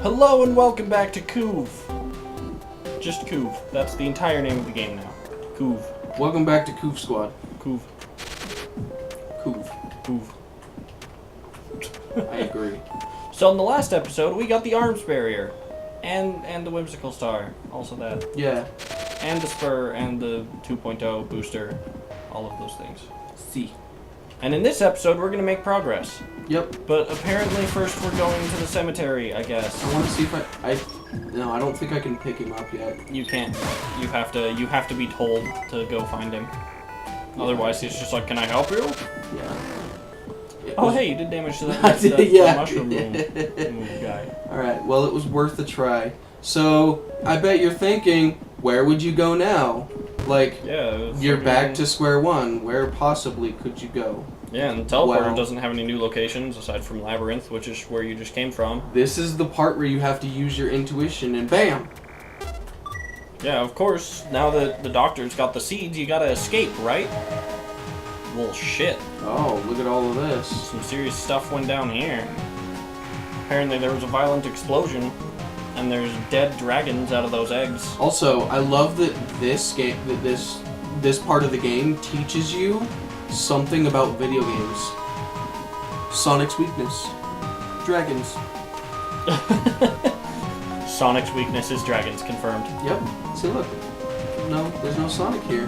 Hello and welcome back to Coov. Just Coov. That's the entire name of the game now. Coov. Welcome back to Coov Squad. Coov. Coov. Coov. I agree. So in the last episode, we got the arms barrier. And the whimsical star. Also that. Yeah. And the spur and the 2.0 booster. All of those things. See. And in this episode, we're going to make progress. Yep. But apparently first we're going to the cemetery, I guess. I want to see if No, I don't think I can pick him up yet. You can't. You have to be told to go find him. Yeah. Otherwise, he's just like, "Can I help you?" Yeah. Oh, hey, you did damage to that, yeah. mushroom guy. Alright, well, it was worth a try. So, I bet you're thinking, where would you go now? Like, yeah, you're back to square one. Where possibly could you go? Yeah, and the teleporter doesn't have any new locations aside from Labyrinth, which is where you just came from. This is the part where you have to use your intuition, and BAM! Yeah, of course, now that the doctor's got the seeds, you gotta escape, right? Well, shit. Oh, look at all of this. Some serious stuff went down here. Apparently there was a violent explosion, and there's dead dragons out of those eggs. Also, I love that this game, this part of the game teaches you something about video games. Sonic's weakness. Dragons. Sonic's weakness is dragons, confirmed. Yep. See, look. No, there's no Sonic here.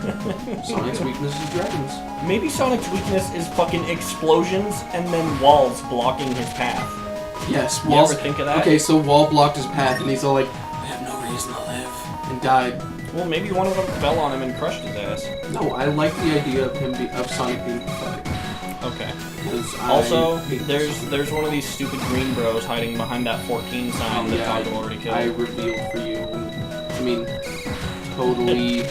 Sonic's weakness is dragons. Maybe Sonic's weakness is fucking explosions and then walls blocking his path. Yes, walls. You ever think of that? Okay, so wall blocked his path, and he's all like, I have no reason to live, and died. Well, maybe one of them fell on him and crushed his ass. No, I like the idea of of Sonic being pathetic. Okay. Also, there's one of these stupid green bros hiding behind that 14 sign that Taco already killed. I revealed for you. I mean, totally.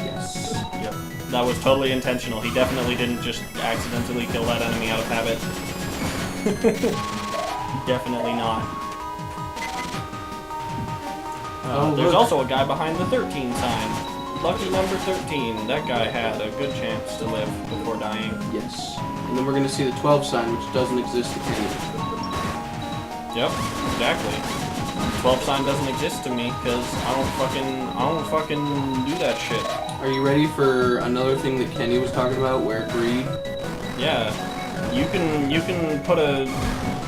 Yes. Yep. That was totally intentional. He definitely didn't just accidentally kill that enemy out of habit. Definitely not. There's also a guy behind the 13 sign. Lucky number 13. That guy had a good chance to live before dying. Yes. And then we're going to see the 12 sign, which doesn't exist to Kenny. Yep, exactly. 12 sign doesn't exist to me because I don't fucking do that shit. Are you ready for another thing that Kenny was talking about, where greed? Yeah. You can put a...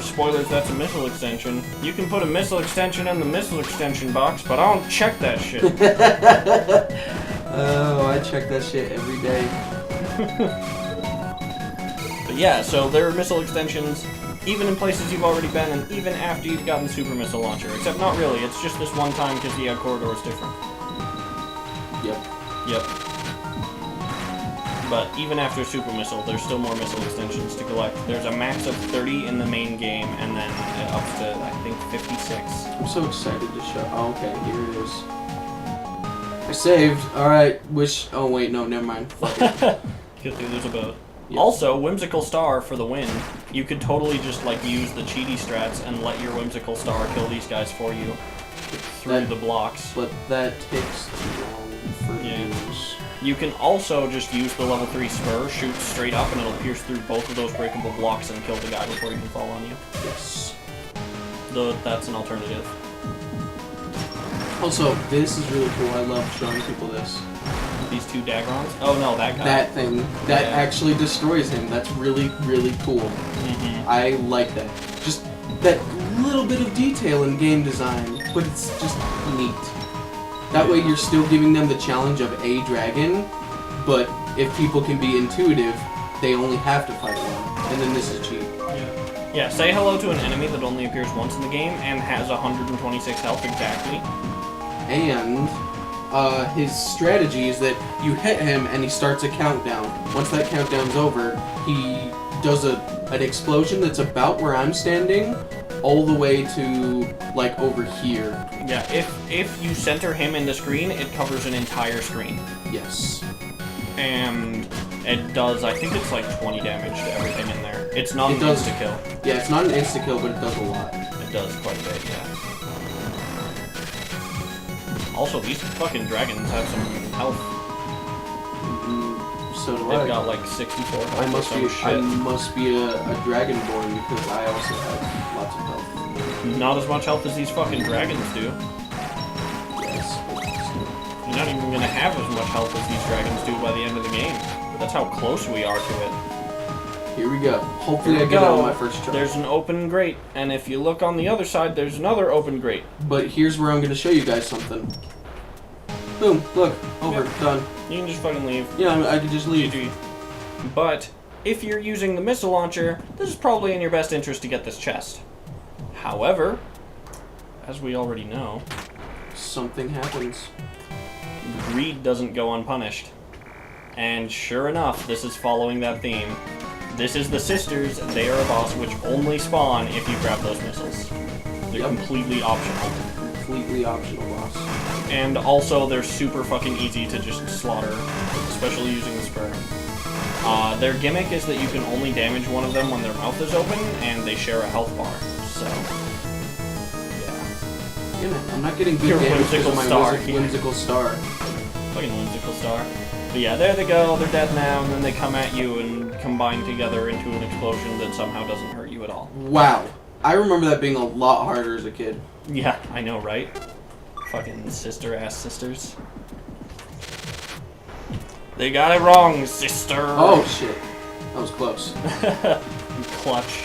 Spoilers, that's a missile extension. You can put a missile extension in the missile extension box, but I don't check that shit. Oh, I check that shit every day. But yeah, so there are missile extensions even in places you've already been and even after you've gotten Super Missile Launcher. Except not really, it's just this one time because the corridor is different. Yep. But even after Super Missile, there's still more missile extensions to collect. There's a max of 30 in the main game, and then it ups to, I think, 56. I'm so excited to show... Oh, okay, here it is. I saved. Alright, Oh, wait, no, never mind. There's a boat. Yep. Also, Whimsical Star for the win. You could totally just, like, use the cheaty strats and let your Whimsical Star kill these guys for you through the blocks. But that takes too long for use. You can also just use the level 3 spur, shoot straight up, and it'll pierce through both of those breakable blocks and kill the guy before he can fall on you. Yes. Though that's an alternative. Also, this is really cool. I love showing people this. These two Dagrons? Oh no, that guy. That thing. That actually destroys him. That's really, really cool. Mm-hmm. I like that. Just that little bit of detail in game design, but it's just neat. That way you're still giving them the challenge of a dragon, but if people can be intuitive, they only have to fight one. And then this is cheap. Yeah, say hello to an enemy that only appears once in the game and has 126 health exactly. And his strategy is that you hit him and he starts a countdown. Once that countdown's over, he does an explosion that's about where I'm standing, all the way to, like, over here. Yeah, if you center him in the screen, it covers an entire screen. Yes. And it does, I think it's like 20 damage to everything in there. It's not an insta-kill. Yeah, it's not an insta-kill, but it does a lot. It does quite a bit, yeah. Also, these fucking dragons have some health. So do They've I. got like 64 health I or must some be. shit. I must be a dragonborn because I also have lots of health. Not as much health as these fucking dragons do. Yes. You're not even gonna have as much health as these dragons do by the end of the game. That's how close we are to it. Here we go. Hopefully I get it on my first try. There's an open grate, and if you look on the other side, there's another open grate. But here's where I'm going to show you guys something. Boom. Look. Over. Yep. Done. You can just fucking leave. Yeah, I can just leave. GG. But if you're using the missile launcher, this is probably in your best interest to get this chest. However, as we already know, Something happens. greed doesn't go unpunished. And sure enough, this is following that theme. This is the sisters. They are a boss which only spawn if you grab those missiles. They're completely optional. Completely optional, boss. And also, they're super fucking easy to just slaughter, especially using the spur. Their gimmick is that you can only damage one of them when their mouth is open, and they share a health bar. So, yeah. Damn it, I'm not getting good Your damage because whimsical of my star. whimsical star. Fucking whimsical star. But yeah, there they go. They're dead now, and then they come at you and combine together into an explosion that somehow doesn't hurt you at all. Wow. I remember that being a lot harder as a kid. Yeah, I know, right? Fucking sister-ass sisters. They got it wrong, sister! Oh, shit. That was close. Clutch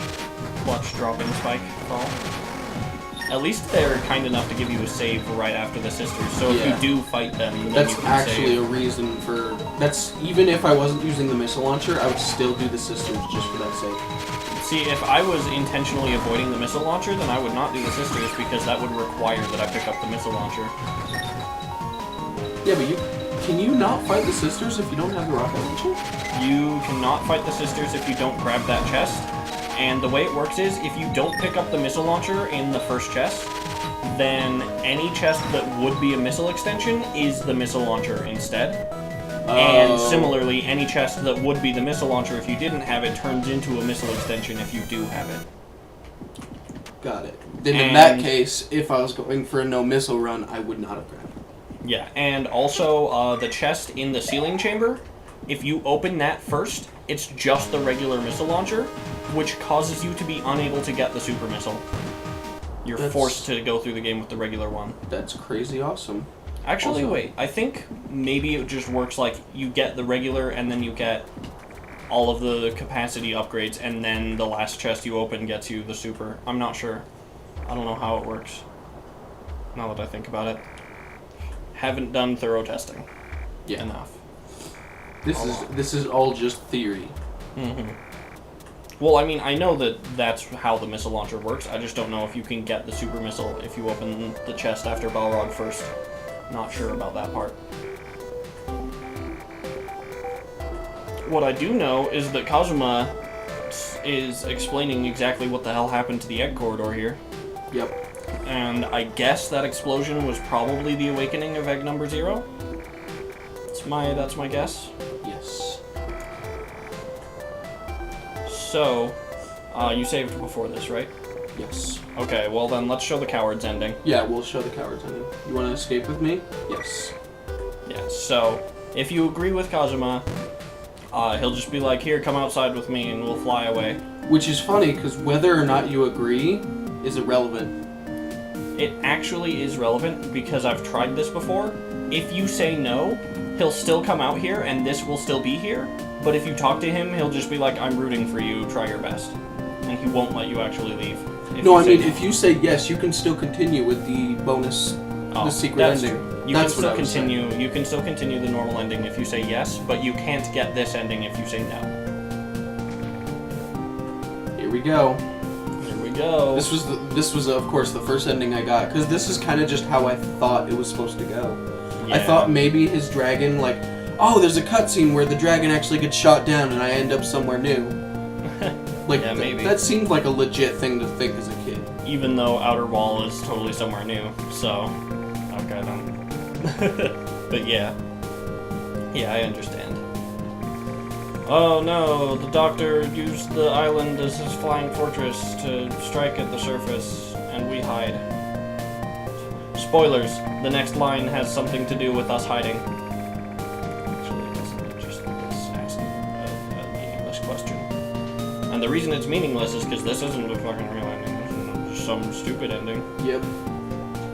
dropping spike fall. At least they're kind enough to give you a save right after the sisters, so if you do fight them, then That's you can actually save. a reason for... That's... Even if I wasn't using the missile launcher, I would still do the sisters just for that sake. See, if I was intentionally avoiding the missile launcher, then I would not do the sisters, because that would require that I pick up the missile launcher. Yeah, but you... Can you not fight the sisters if you don't have the rocket launcher? You cannot fight the sisters if you don't grab that chest. And the way it works is, if you don't pick up the missile launcher in the first chest, then any chest that would be a missile extension is the missile launcher instead. And similarly, any chest that would be the missile launcher if you didn't have it turns into a missile extension if you do have it. Got it. Then in that case, if I was going for a no missile run, I would not have grabbed it. Yeah, and also the chest in the ceiling chamber, if you open that first, it's just the regular missile launcher, which causes you to be unable to get the super missile. You're forced to go through the game with the regular one. That's crazy awesome. Actually, Also, wait, I think maybe it just works like you get the regular and then you get all of the capacity upgrades and then the last chest you open gets you the super. I'm not sure. I don't know how it works. Now that I think about it. Haven't done thorough testing. Yeah. Enough. This is all just theory. Mm-hmm. Well, I mean, I know that that's how the missile launcher works. I just don't know if you can get the super missile if you open the chest after Balrog first. Not sure about that part. What I do know is that Kazuma is explaining exactly what the hell happened to the egg corridor here. Yep. And I guess that explosion was probably the awakening of egg number 0. That's my guess. Yes. So, you saved before this, right? Yes. Okay, well then let's show the coward's ending. Yeah, we'll show the coward's ending. You want to escape with me? Yes. Yeah, so if you agree with Kazuma, he'll just be like, here, come outside with me and we'll fly away. Which is funny, because whether or not you agree is irrelevant. It actually is relevant because I've tried this before. If you say no, he'll still come out here and this will still be here. But if you talk to him, he'll just be like, I'm rooting for you, try your best. And he won't let you actually leave. No, I mean, if you say yes, you can still continue with the bonus, the secret ending. True. You That's can what still I was saying. continue. You can still continue the normal ending if you say yes, but you can't get this ending if you say no. Here we go. Here we go. This was of course the first ending I got, because this is kind of just how I thought it was supposed to go. Yeah. I thought maybe his dragon, like, oh, there's a cutscene where the dragon actually gets shot down and I end up somewhere new. Like, yeah, maybe. That seemed like a legit thing to think as a kid. Even though Outer Wall is totally somewhere new, so okay then. But yeah, I understand. Oh no, the Doctor used the island as his flying fortress to strike at the surface, and we hide. Spoilers, the next line has something to do with us hiding. Actually, it doesn't, just this asking And the reason it's meaningless is because this isn't a fucking real ending. This is just some stupid ending. Yep.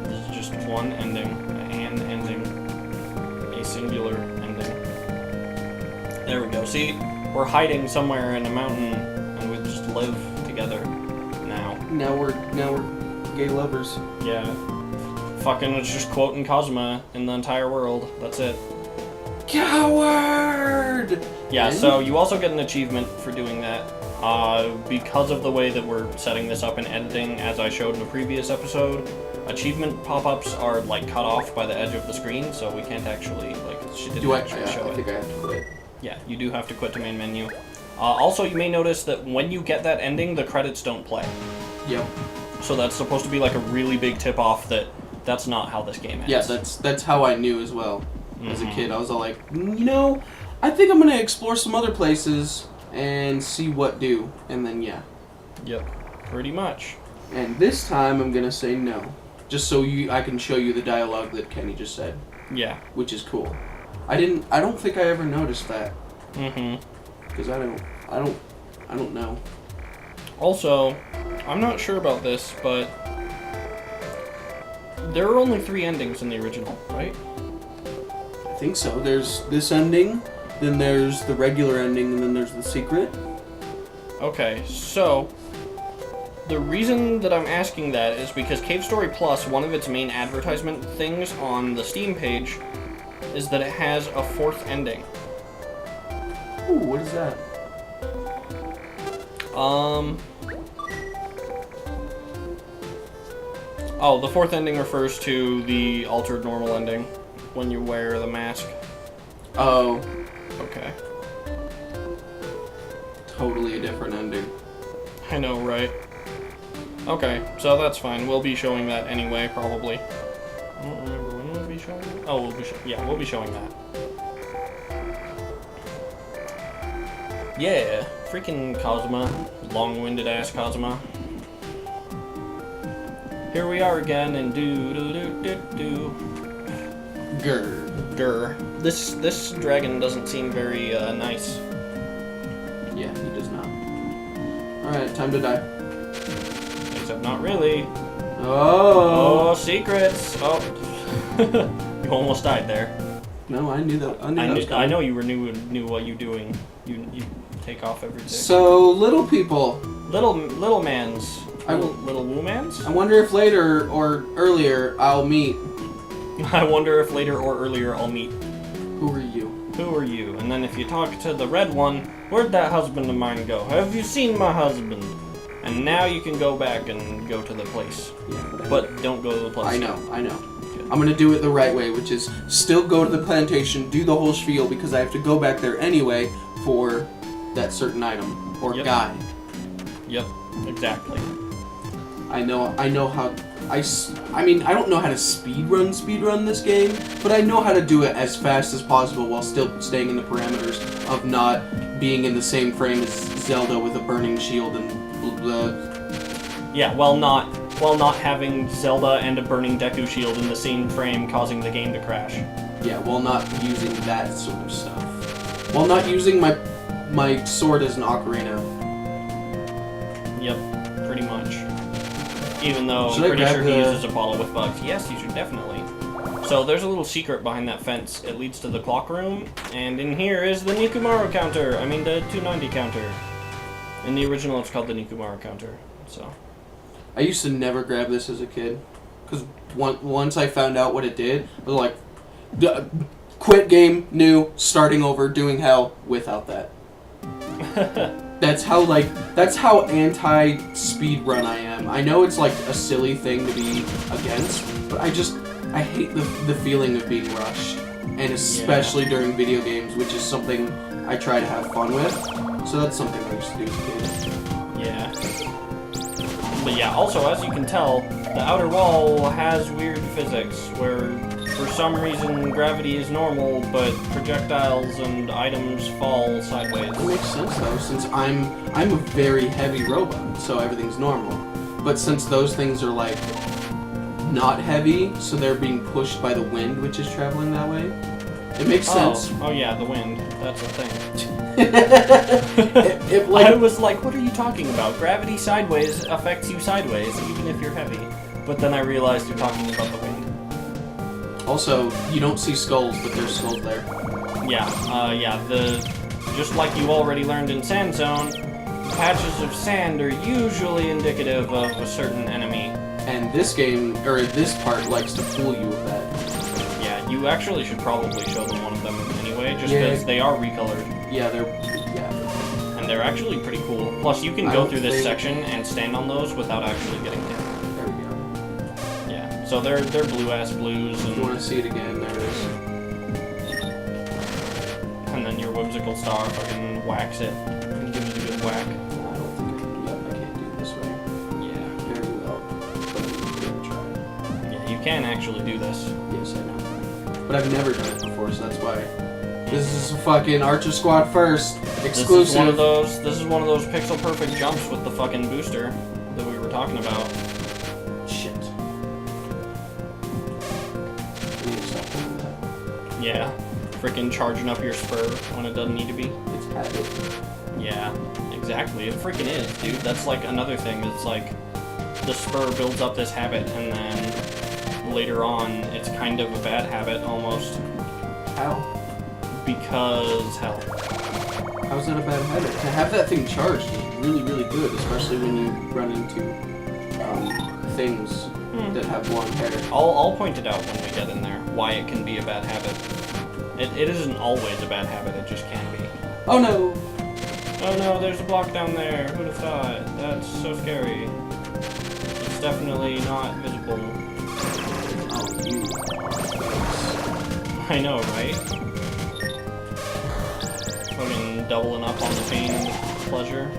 This is just one ending. An ending. A singular ending. There we go. See? We're hiding somewhere in a mountain, and we just live together now. Now we're gay lovers. Yeah. Fucking, it's just quoting Kazuma in the entire world. That's it. Coward! Yeah, so you also get an achievement for doing that. Because of the way that we're setting this up in editing, as I showed in the previous episode, achievement pop-ups are, like, cut off by the edge of the screen, so we can't actually, like, she didn't actually show it. I think I have to quit. Yeah, you do have to quit to main menu. Also, you may notice that when you get that ending, the credits don't play. Yep. So that's supposed to be, like, a really big tip-off that that's not how this game ends. Yeah, that's how I knew as well. As a kid, I was all like, you know, I think I'm gonna explore some other places and see what do, and then yeah. Yep, pretty much. And this time I'm gonna say no, just so I can show you the dialogue that Kenny just said. Yeah. Which is cool. I don't think I ever noticed that. Because I don't know. Also, I'm not sure about this, but there are only 3 endings in the original, right? I think so. There's this ending, then there's the regular ending, and then there's the secret. Okay, so the reason that I'm asking that is because Cave Story Plus, one of its main advertisement things on the Steam page, is that it has a 4th ending. Ooh, what is that? Oh, the 4th ending refers to the altered normal ending when you wear the mask. Oh. Okay. Totally a different ending. I know, right? Okay, so that's fine. We'll be showing that anyway, probably. I don't remember when we'll be showing it. Oh, we'll be showing that. Yeah, freaking Kazuma. Long-winded ass Kazuma. Here we are again, and do. Grr. This dragon doesn't seem very nice. Yeah, he does not. Alright, time to die. Except not really. Oh, secrets! Oh. You almost died there. No, I knew that. I know you knew what you're doing. You take off every tick. So, little people. Little mans. Little woo-mans? I wonder if later or earlier I'll meet. I wonder if later or earlier I'll meet. Who are you? Who are you? And then if you talk to the red one, where'd that husband of mine go? Have you seen my husband? And now you can go back and go to the place. Yeah, but don't go to the place. I know. I'm gonna do it the right way, which is still go to the plantation, do the whole spiel, because I have to go back there anyway for that certain item or guy. Yep, exactly. I know how. I mean, I don't know how to speedrun this game, but I know how to do it as fast as possible while still staying in the parameters of not being in the same frame as Zelda with a burning shield and blah. Yeah, while not having Zelda and a burning Deku shield in the same frame, causing the game to crash. Yeah, while not using that sort of stuff. While not using my sword as an ocarina. Yep, pretty much. Even though I'm pretty sure he uses a bottle with bugs. Yes, you should definitely. So there's a little secret behind that fence. It leads to the clock room, and in here is the Nikumaru counter. I mean the 290 counter. In the original, it's called the Nikumaru counter. So. I used to never grab this as a kid, because once I found out what it did, I was like, quit game, new, starting over, doing hell without that. That's how anti-speedrun I am. I know it's like a silly thing to be against, but I hate the feeling of being rushed. And especially during video games, which is something I try to have fun with. So that's something I used to do as a kid. Yeah. But yeah, also, as you can tell, the outer wall has weird physics, where for some reason gravity is normal, but projectiles and items fall sideways. That makes sense though, since I'm a very heavy robot, so everything's normal. But since those things are like not heavy, so they're being pushed by the wind, which is traveling that way, it makes sense. Oh yeah, the wind. That's the thing. I was like, what are you talking about? Gravity sideways affects you sideways, even if you're heavy. But then I realized you're talking about the wind. Also, you don't see skulls, but there's skulls there. Yeah, just like you already learned in Sand Zone, patches of sand are usually indicative of a certain enemy. And this game, or this part, likes to fool you with that. Yeah, you actually should probably show them one of them anyway, just because they are recolored. Yeah, And they're actually pretty cool. Plus, you can go through this section and stand on those without actually getting hit. There we go. Yeah, so they're blue-ass blues. And if you want to see it again, there it is. And then your whimsical star fucking whacks it and gives it a good whack. I don't think I can't do it this way. Yeah. Very well. But I'm gonna try. Yeah, you can actually do this. Yes, I know. But I've never done it before, so that's why. This is fucking Archer Squad first. Exclusive. This is one of those pixel perfect jumps with the fucking booster that we were talking about. Shit. I need to stop doing that. Yeah. Freaking charging up your spur when it doesn't need to be. It's habit. Yeah, exactly. It freaking is, dude. That's like another thing. It's like the spur builds up this habit and then later on it's kind of a bad habit almost. How? Because hell. How's that a bad habit? To have that thing charged is really, really good, especially when you run into things that have blonde hair. I'll point it out when we get in there, why it can be a bad habit. It isn't always a bad habit, it just can be. Oh no! Oh no, there's a block down there. Who'd have thought? That's so scary. It's definitely not visible. Oh, you. I know, right? Fucking doubling up on the pain and the pleasure.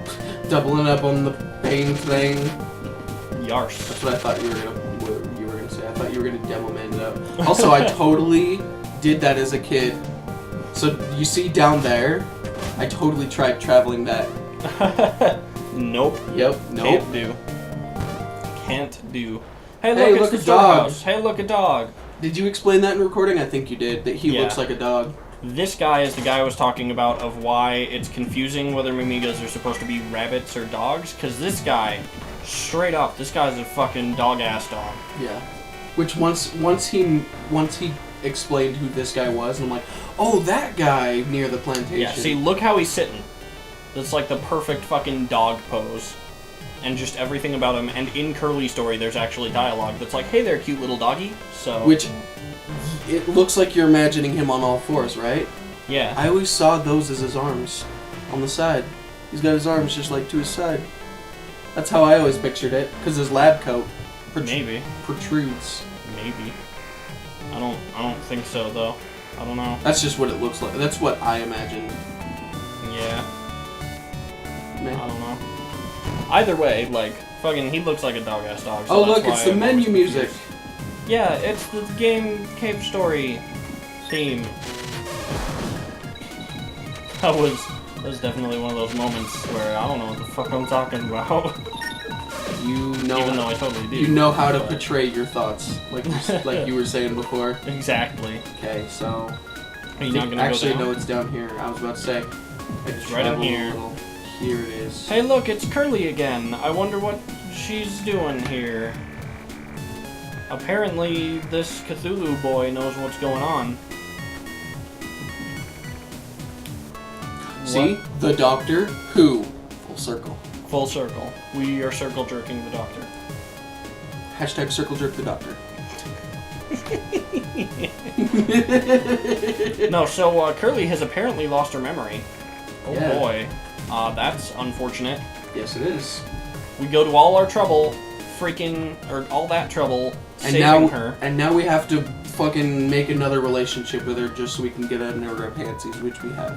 Doubling up on the pain thing. Yars. That's what I thought you were gonna say. I thought you were gonna demo man it up. Also, I totally did that as a kid. So you see down there, I totally tried traveling that. Nope. Yep. Nope. Can't do. Can't do. Hey, Hey, look, look, it's a the dog. storehouse. Hey, look, a dog. Did you explain that in recording? I think you did. That he Yeah. looks like a dog. This guy is the guy I was talking about of why it's confusing whether Mimigas are supposed to be rabbits or dogs. Because this guy, straight up, this guy's a fucking dog-ass dog. Yeah. Which once he explained who this guy was, and I'm like, oh, that guy near the plantation. Yeah, see, look how he's sitting. That's like the perfect fucking dog pose. And just everything about him. And in Curly's story, there's actually dialogue that's like, hey there, cute little doggy. So. Which, it looks like you're imagining him on all fours, right? Yeah. I always saw those as his arms on the side. He's got his arms just like to his side. That's how I always pictured it, because his lab coat Maybe. protrudes. Maybe. I don't think so though. I don't know. That's just what it looks like. That's what I imagine. Yeah. Man. I don't know. Either way, like, fucking, he looks like a dog-ass dog. So Oh that's look, why it's the I'm menu always music. confused. Yeah, it's the game Cave Story theme. That was definitely one of those moments where I don't know what the fuck I'm talking about. You know, Even though I totally do. you know how to but- portray your thoughts, like you were saying before. Exactly. Okay, so Are you not gonna actually go down? no, it's down here. I was about to say. It's right up here. Here it is. Hey, look, it's Curly again. I wonder what she's doing here. Apparently, this Cthulhu boy knows what's going on. See? The Doctor Who. Full circle. Full circle. We are circle jerking the doctor. Hashtag circle jerk the Doctor. No, so Curly has apparently lost her memory. Oh Yeah. boy. That's unfortunate. Yes, it is. We go to all our trouble, all that trouble, saving her. And now we have to fucking make another relationship with her just so we can get under her panties, which we have.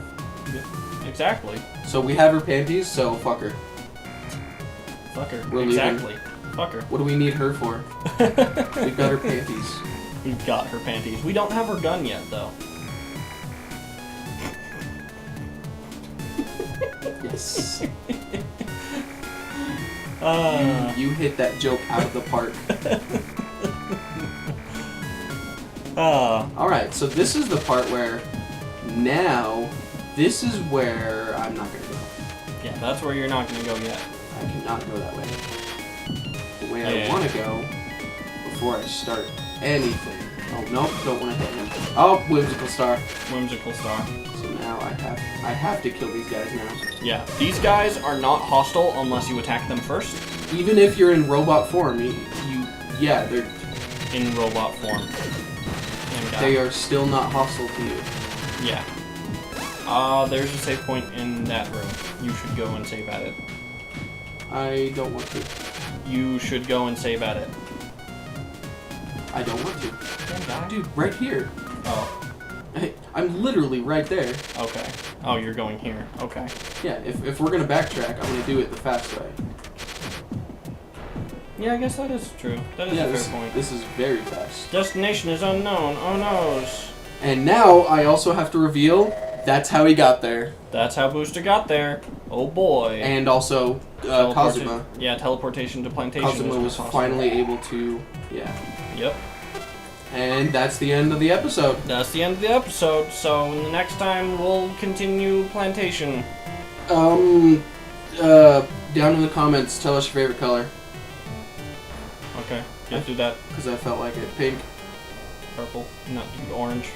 Exactly. So we have her panties, so fuck her. Fuck her. We're Exactly. Fuck her. What do we need her for? We've got her panties. We've got her panties. We don't have her gun yet, though. Yes. You hit that joke out of the park. Alright, so this is the part where now, this is where I'm not gonna go. Yeah, That's where you're not gonna go yet. I cannot go that way. The way Yeah. I want to go before I start anything. Oh, nope, don't want to hit him. Oh, Whimsical Star. Whimsical Star. So now I have to kill these guys now. Yeah, these guys are not hostile unless you attack them first. Even if you're in robot form, yeah, they're In robot form. And, they are still not hostile to you. Yeah. There's a save point in that room. You should go and save at it. I don't want to. You should go and save at it. I don't want to. Don't die. Dude, right here. Oh, I'm literally right there. okay. Oh, you're going here. Okay. Yeah, if we're gonna backtrack, I'm gonna do it the fast way. Yeah, I guess that is true. That is Yeah, a fair point. this is very fast. Destination is unknown. Oh noes. And now I also have to reveal that's how he got there. That's how Booster got there. Oh boy. And also Kazuma. Yeah, teleportation to Plantation. Kazuma is was possible. finally able to, yeah. Yep. And that's the end of the episode. That's the end of the episode. So the next time we'll continue Plantation. Down in the comments, tell us your favorite color. Okay. Get through that. Because I felt like it. Pink. Purple. Not orange.